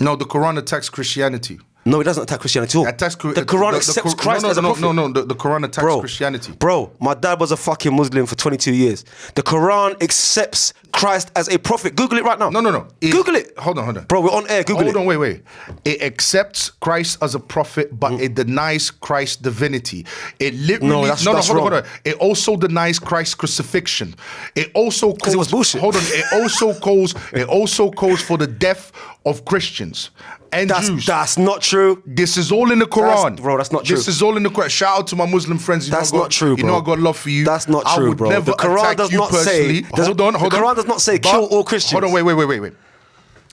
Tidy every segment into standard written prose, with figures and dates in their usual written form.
No, the Quran attacks Christianity. No, it doesn't attack Christianity at all. The Quran accepts Christ as a prophet. No, the Quran attacks Christianity. Bro, my dad was a fucking Muslim for 22 years. The Quran accepts Christ as a prophet. Google it right now. No. Google it. Hold on. Bro, we're on air. Google it. Hold on, wait. It accepts Christ as a prophet, but it denies Christ's divinity. It literally... That's wrong. Hold on. It also denies Christ's crucifixion. It also calls... it was bullshit. Hold on. It also calls for the death of Christians and Jews. That's not true. This is all in the Quran. That's not true. This is all in the Quran. Shout out to my Muslim friends. That's not true, bro. You know I got love for you. That's not true, bro. Never the Quran does not say... Hold on. The Quran does not say kill all Christians. Hold on, wait.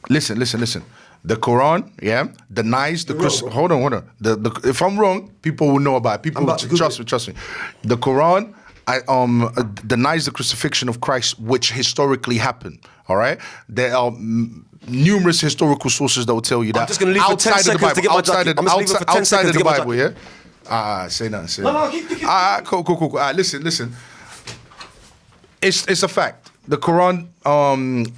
Listen. The Quran, denies the Hold on. If I'm wrong, people will know about it. People will trust me. The Quran denies the crucifixion of Christ, which historically happened. All right, there are numerous historical sources that will tell you that. I'm just going to leave for 10 seconds to get my jacket. Outside of the Bible, yeah. Say nothing. No, keep. Cool. Listen. It's a fact. The Quran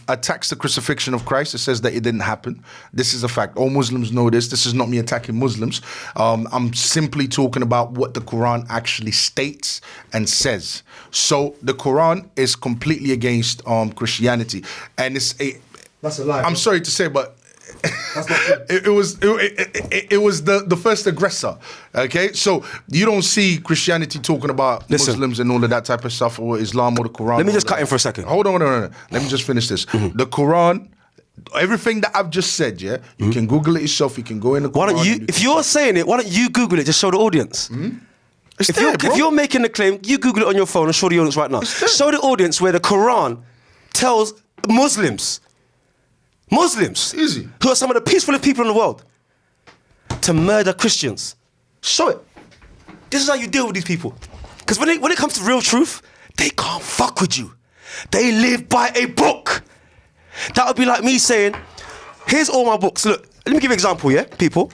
attacks the crucifixion of Christ. It says that it didn't happen. This is a fact. All Muslims know this. This is not me attacking Muslims. I'm simply talking about what the Quran actually states and says. So the Quran is completely against Christianity, and that's a lie. I'm sorry to say, but that's not true. it was the first aggressor. Okay, so you don't see Christianity talking about Muslims and all of that type of stuff, or Islam or the Quran. Let me just cut in for a second. Hold on. Let me just finish this. Mm-hmm. The Quran, everything that I've just said, you can Google it yourself. You can go in the Quran. Why don't you? If you're saying it, why don't you Google it? Just show the audience. Mm-hmm. If you're making the claim, you Google it on your phone and show the audience right now. Show the audience where the Quran tells Muslims, easy, who are some of the peacefulest people in the world, to murder Christians. Show it. This is how you deal with these people. Because when it comes to real truth, they can't fuck with you. They live by a book. That would be like me saying, here's all my books. Look, let me give you an example, yeah, people?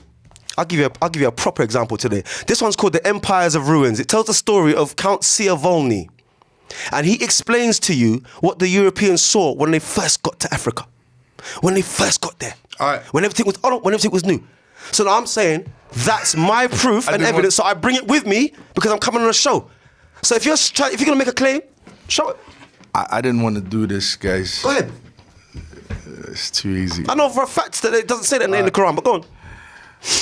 I'll give you a proper example today. This one's called The Empires of Ruins. It tells the story of Count Schiavolni. And he explains to you what the Europeans saw when they first got to Africa. When they first got there. All right. When everything was new. So now I'm saying that's my proof and evidence, so I bring it with me because I'm coming on a show. So if you're going to make a claim, show it. I didn't want to do this, guys. Go ahead. It's too easy. I know for a fact that it doesn't say that in the Quran, but go on.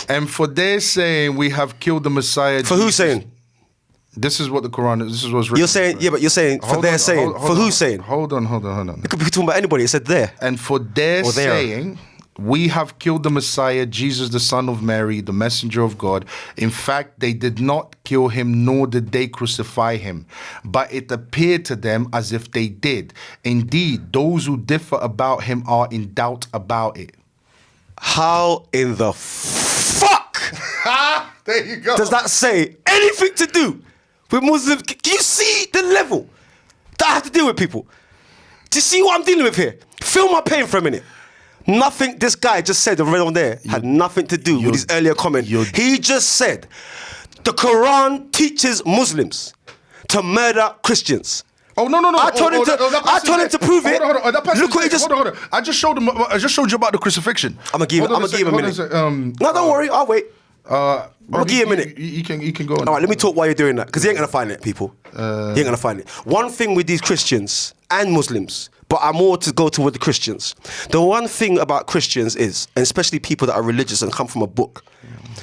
And for their saying we have killed the Messiah. For who's saying? This is what the Quran is. This is what's written. You're saying, yeah, but you're saying for their saying. For who's saying? Hold on. It could be talking about anybody. It said there. And for their saying, we have killed the Messiah, Jesus, the Son of Mary, the messenger of God. In fact, they did not kill him, nor did they crucify him. But it appeared to them as if they did. Indeed, those who differ about him are in doubt about it. How in the fuck there you go. does that say anything to do with Muslims? Do you see the level that I have to deal with people? Do you see what I'm dealing with here? Feel my pain for a minute. Nothing this guy just said right on there had nothing to do with his earlier comment. He just said the Quran teaches Muslims to murder Christians. Oh no! I told him to prove it. Hold on. Look what he just. Hold on. I just showed you about the crucifixion. I'm gonna give him a minute. No, don't worry. I'll wait. I'm gonna give you a minute. You can go on. All right, let me talk while you're doing that, because he ain't gonna find it, people. He ain't gonna find it. One thing with these Christians and Muslims, but I'm more to go toward the Christians. The one thing about Christians is, and especially people that are religious and come from a book,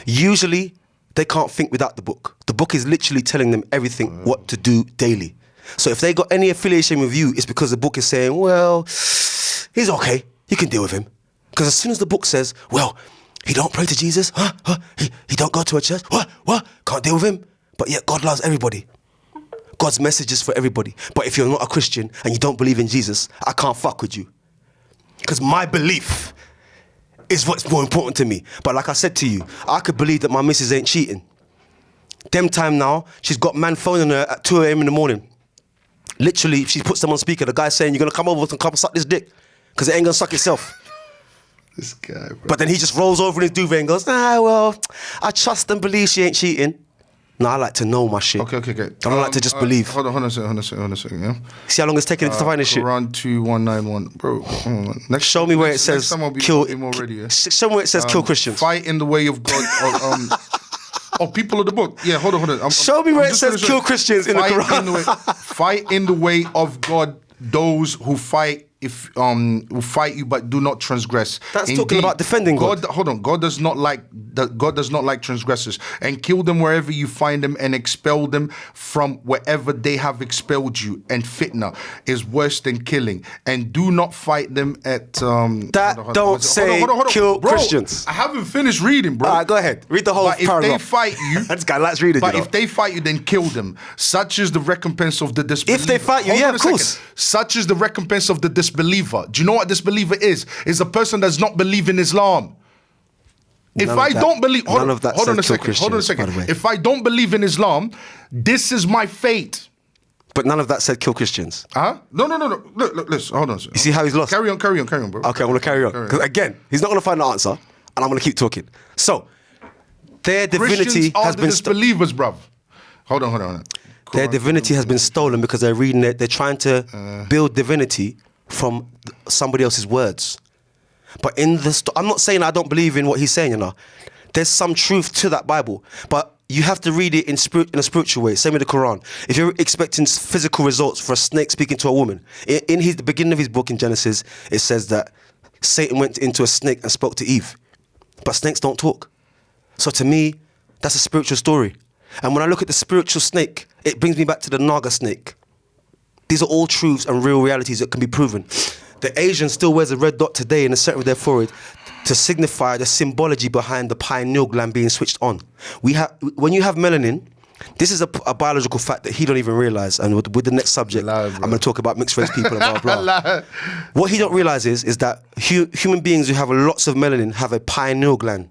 usually they can't think without the book. The book is literally telling them everything what to do daily. So if they got any affiliation with you, it's because the book is saying, well, he's okay. You can deal with him. Because as soon as the book says, well, he don't pray to Jesus, he don't go to a church, what? Can't deal with him. But yet God loves everybody. God's message is for everybody. But if you're not a Christian and you don't believe in Jesus, I can't fuck with you. Because my belief is what's more important to me. But like I said to you, I could believe that my missus ain't cheating. Them time now, she's got man phoning her at 2 a.m. in the morning. Literally, if she puts them on speaker, the guy's saying, you're going to come over and come suck this dick. Because it ain't going to suck itself. This guy, bro. But then he just rolls over in his duvet and goes, well, I trust and believe she ain't cheating. No, I like to know my shit. Okay. I don't like to just believe. Hold on a second, yeah? See how long it's taking to find this shit? Quran 2191. Bro, hold on. Show me where it says kill. Show me where it says kill Christians. Fight in the way of God. People of the book. Yeah, hold on. Show me where it says kill Christians in the Quran. Fight in the way of God those who fight who fight you but do not transgress. That's indeed, talking about defending God. Hold on. God does not like transgressors, and kill them wherever you find them and expel them from wherever they have expelled you. And fitna is worse than killing. And do not fight them at don't say kill Christians. I haven't finished reading, bro. All right, go ahead. Read the whole paragraph. If they fight you, this guy likes reading. But if they fight you, then kill them. Such is the recompense of the disbeliever. If they fight you, of course. Such is the recompense of the disbeliever. Do you know what disbeliever is? Is a person that does not believe in Islam. If I don't believe, hold on a second. If I don't believe in Islam, this is my fate. But none of that said kill Christians. Huh? No. Look, listen, hold on. You see how he's lost? Carry on, bro. Okay, I'm going to carry on. Because again, he's not going to find the answer, and I'm going to keep talking. So, their divinity has been disbelievers, bruv. Hold on. Their divinity has been stolen because they're reading it. They're trying to build divinity from somebody else's words. But in I'm not saying I don't believe in what he's saying, you know. There's some truth to that Bible, but you have to read it in a spiritual way. Same with the Quran. If you're expecting physical results for a snake speaking to a woman, in the beginning of his book in Genesis, it says that Satan went into a snake and spoke to Eve. But snakes don't talk. So to me, that's a spiritual story. And when I look at the spiritual snake, it brings me back to the Naga snake. These are all truths and real realities that can be proven. The Asian still wears a red dot today in the center of their forehead to signify the symbology behind the pineal gland being switched on. When you have melanin, this is a biological fact that he don't even realize. And with the next subject, I'm going to talk about mixed race people and blah, blah. What he don't realize is that human beings who have lots of melanin have a pineal gland.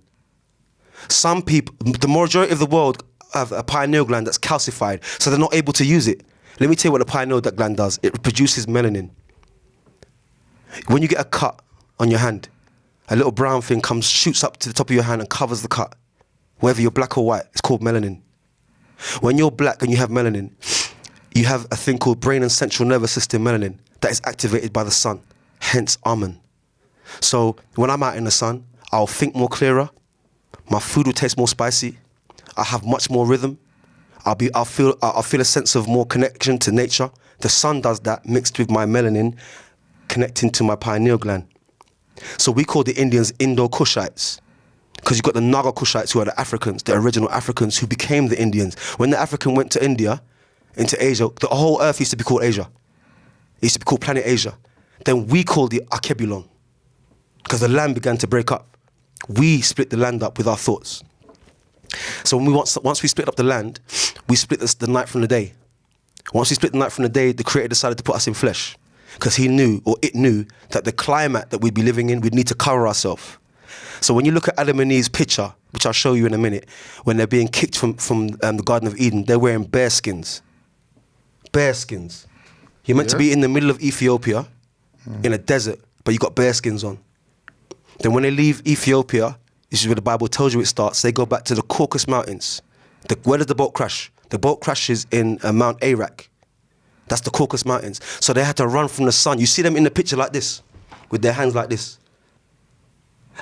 Some people, the majority of the world, have a pineal gland that's calcified, so they're not able to use it. Let me tell you what the pineal gland does. It produces melanin. When you get a cut on your hand, a little brown thing shoots up to the top of your hand and covers the cut. Whether you're black or white, it's called melanin. When you're black and you have melanin, you have a thing called brain and central nervous system melanin that is activated by the sun, hence Amen. So when I'm out in the sun, I'll think more clearer, my food will taste more spicy, I have much more rhythm, I'll feel a sense of more connection to nature. The sun does that mixed with my melanin connecting to my pineal gland. So we call the Indians Indo-Kushites because you've got the Naga Kushites who are the Africans, the original Africans who became the Indians. When the African went to India, into Asia, the whole earth used to be called Asia. It used to be called Planet Asia. Then we called it Akebulon because the land began to break up. We split the land up with our thoughts. So once we split up the land, we split the night from the day. Once we split the night from the day, the Creator decided to put us in flesh because it knew that the climate that we'd be living in, we'd need to cover ourselves. So when you look at Adam and Eve's picture, which I'll show you in a minute, when they're being kicked from the Garden of Eden, they're wearing bear skins. Bear skins. You're meant to be in the middle of Ethiopia, in a desert, but you got bear skins on. Then when they leave Ethiopia, this is where the Bible tells you it starts, they go back to the Caucasus Mountains. Where does the boat crash? The boat crashes in Mount Arak. That's the Caucasus Mountains. So they had to run from the sun. You see them in the picture like this, with their hands like this.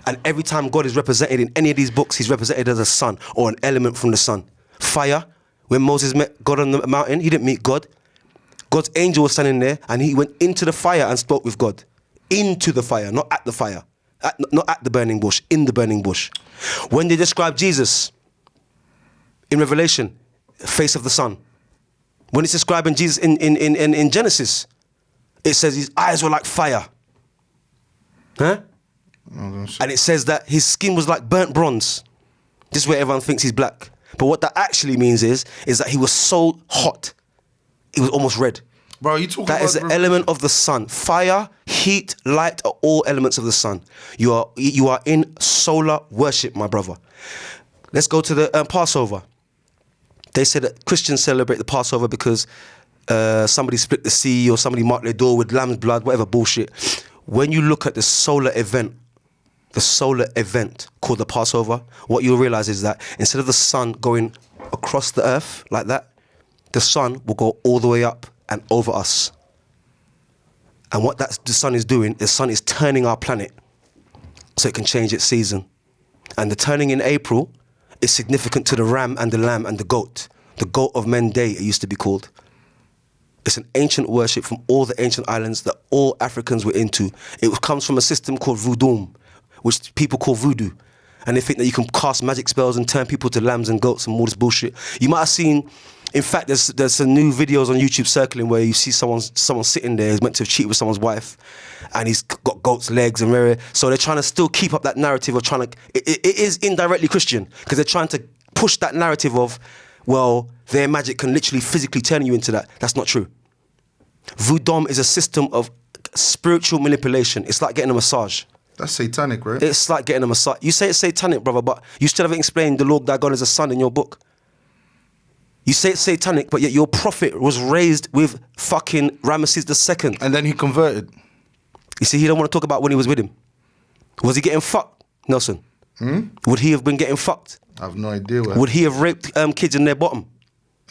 And every time God is represented in any of these books, he's represented as a sun or an element from the sun. Fire, when Moses met God on the mountain, he didn't meet God. God's angel was standing there and he went into the fire and spoke with God. Into the fire, not at the fire. Not at the burning bush, in the burning bush. When they describe Jesus in Revelation, face of the sun. When it's describing Jesus in Genesis, it says his eyes were like fire. Huh? And it says that his skin was like burnt bronze. This is where everyone thinks he's black. But what that actually means is that he was so hot, he was almost red. Bro, you talking that about is an element of the sun. Fire, heat, light are all elements of the sun. You are in solar worship, my brother. Let's go to the Passover. They say that Christians celebrate the Passover because somebody split the sea or somebody marked their door with lamb's blood, whatever bullshit. When you look at the solar event called the Passover, what you'll realize is that instead of the sun going across the earth like that, the sun will go all the way up and over us. And what the sun is doing, the sun is turning our planet so it can change its season. And the turning in April is significant to the ram and the lamb and the goat. The goat of men day, it used to be called. It's an ancient worship from all the ancient islands that all Africans were into. It comes from a system called voodoo, which people call voodoo. And they think that you can cast magic spells and turn people to lambs and goats and all this bullshit. You might have seen, in fact, there's some new videos on YouTube circling where you see someone sitting there who's meant to have cheated with someone's wife, and he's got goat's legs and rare. So they're trying to still keep up that narrative of trying to. It is indirectly Christian because they're trying to push that narrative of, well, their magic can literally physically turn you into that. That's not true. Voodoo is a system of spiritual manipulation. It's like getting a massage. That's satanic, right? It's like getting a massage. You say it's satanic, brother, but you still haven't explained the Lord thy God is a son in your book. You say it's satanic, but yet your prophet was raised with fucking Ramesses II. And then he converted. You see, he don't want to talk about when he was with him. Was he getting fucked, Nelson? Would he have been getting fucked? I have no idea. Would he have raped kids in their bottom?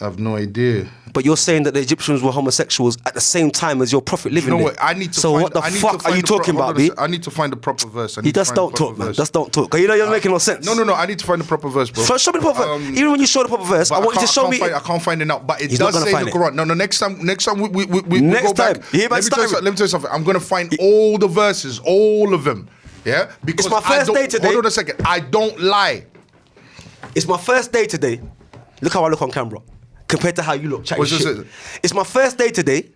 I have no idea. But you're saying that the Egyptians were homosexuals at the same time as your prophet living there. What? I need to so find, what the fuck are you talking about, B? I need to find the proper verse. You just don't talk, man. Just don't talk. Because you know you're making no sense. No. I need to find the proper verse, bro. Show me the proper verse. Even when you show the proper verse, I want you to show me. I can't find it now, but it does say in the Quran. No. Next time we go back. Let me tell you something. I'm gonna find all the verses, all of them. Yeah, because it's my first day today. Hold on a second. I don't lie. It's my first day today. Look how I look on camera compared to how you look. Chatting shit. It's my first day today,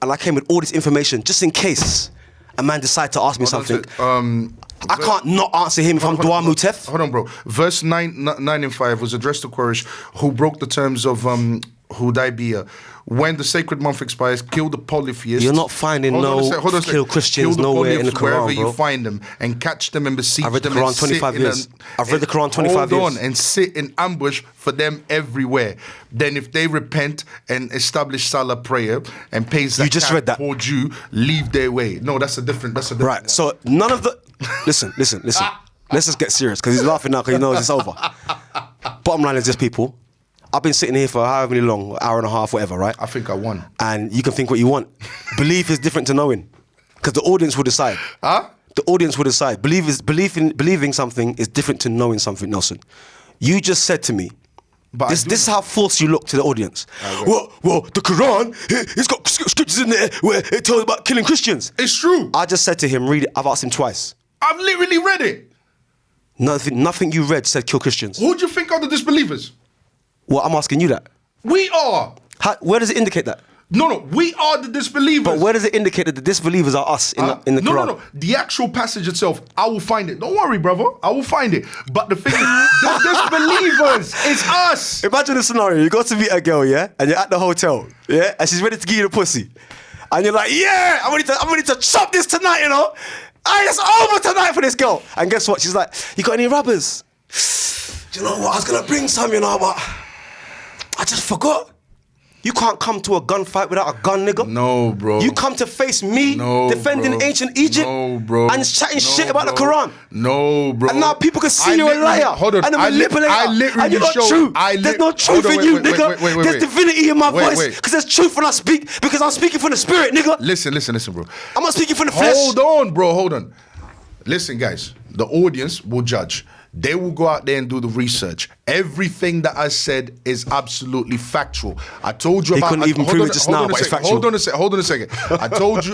and I came with all this information just in case a man decide to ask me something. I can't not answer him if I'm Dua Mutef. Hold on, bro. Verse 9 and 5 was addressed to Quraysh who broke the terms of Hudaybiyah. When the sacred month expires, kill the polytheists. You're not finding kill Christians nowhere in the Quran, wherever bro. You find them and catch them and besiege them. I've read the Quran 25 years. I've read the Quran 25 years. Hold on, and sit in ambush for them everywhere. Then if they repent and establish Salah prayer and pay zakat, you just read that. Poor Jew, leave their way. No, that's a different right, one. So none of the... Listen. Let's just get serious because he's laughing now because he knows it's over. Bottom line is this, people. I've been sitting here for however many long, hour and a half, whatever, right? I think I won. And you can think what you want. Belief is different to knowing. Because the audience will decide. Huh? The audience will decide. Believing something is different to knowing something, Nelson. You just said to me, this is how false you look to the audience. Well, the Quran, it's got scriptures in there where it tells about killing Christians. It's true. I just said to him, read it. I've asked him twice. I've literally read it. Nothing you read said kill Christians. Who do you think are the disbelievers? Well, I'm asking you that. We are. Where does it indicate that? No, we are the disbelievers. But where does it indicate that the disbelievers are us in the Quran? No. The actual passage itself, I will find it. Don't worry, brother. I will find it. But the thing is, the disbelievers, it's us. Imagine a scenario. You go to meet a girl, yeah? And you're at the hotel, yeah? And she's ready to give you the pussy. And you're like, yeah, I'm ready to chop this tonight, you know? It's over tonight for this girl. And guess what? She's like, you got any rubbers? Do you know what? I was going to bring some, you know, but I just forgot. You can't come to a gunfight without a gun, nigga. No, bro. You come to face me defending ancient Egypt and chatting shit about the Quran. No, bro. And now people can see you're a liar and a manipulator. And you're not true. There's no truth in you, nigga. There's divinity in my voice because there's truth when I speak because I'm speaking from the spirit, nigga. Listen, bro. I'm not speaking from the flesh. Hold on, bro. Hold on. Listen, guys. The audience will judge. They will go out there and do the research. Everything that I said is absolutely factual. I told you about. He couldn't even prove it just now, but it's factual. Hold on a second. I told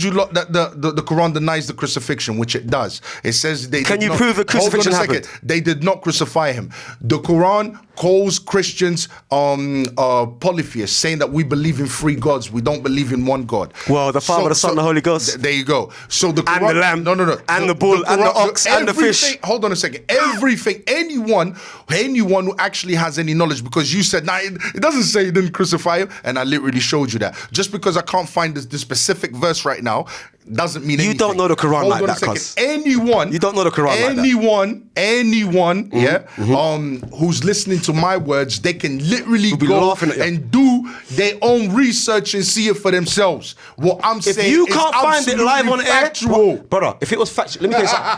you that the Quran denies the crucifixion, which it does. It says they. Can you prove a crucifixion happened? Hold on a second. They did not crucify him. The Quran calls Christians polytheists, saying that we believe in three gods. We don't believe in one God. Well, the Father, the Son, and the Holy Ghost. There you go. So the Quran, and the lamb. No. And the bull, and the ox, and the fish. Hold on a second. Everything, anyone who actually has any knowledge, because you said, nah, it doesn't say he didn't crucify him, and I literally showed you that. Just because I can't find this specific verse right now, doesn't mean anything. You don't know the Quran like that, cuz. Anyone. You don't know the Quran like that. Anyone, who's listening to my words, they can literally go and do their own research and see it for themselves. What I'm saying is absolutely factual. Brother, if it was factual, let me tell you something.